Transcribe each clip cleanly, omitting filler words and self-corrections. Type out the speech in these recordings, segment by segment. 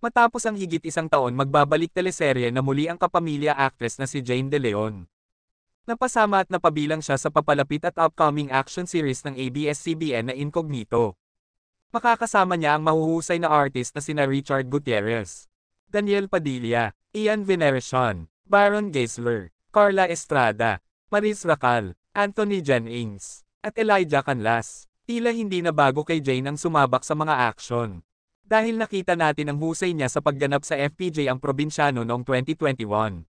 Matapos ang higit isang taon magbabalik teleserye na muli ang kapamilya actress na si Jane De Leon. Napasama at napabilang siya sa papalapit at upcoming action series ng ABS-CBN na Incognito. Makakasama niya ang mahuhusay na artist na sina Richard Gutierrez, Daniel Padilla, Ian Veneracion, Baron Geisler, Carla Estrada, Maris Racal, Anthony Jennings, at Elijah Canlas. Tila hindi na bago kay Jane ang sumabak sa mga action. Dahil nakita natin ang husay niya sa pagganap sa FPJ ang Probinsyano noong 2021.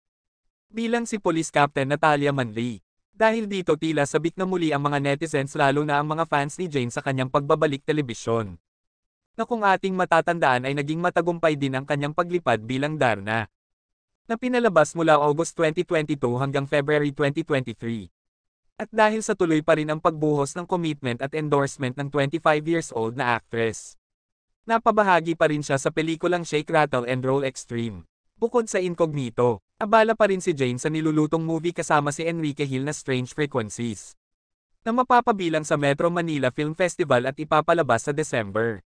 Bilang si Police Captain Natalia Manley. Dahil dito tila sabik na muli ang mga netizens lalo na ang mga fans ni Jane sa kanyang pagbabalik telebisyon. Na kung ating matatandaan ay naging matagumpay din ang kanyang paglipad bilang Darna. Na pinalabas mula August 2022 hanggang February 2023. At dahil sa tuloy pa rin ang pagbuhos ng commitment at endorsement ng 25 years old na actress. Napabahagi pa rin siya sa pelikulang Shake, Rattle and Roll Extreme. Bukod sa Incognito, abala pa rin si Jane sa nilulutong movie kasama si Enrique Hill na Strange Frequencies. Na mapapabilang sa Metro Manila Film Festival at ipapalabas sa December.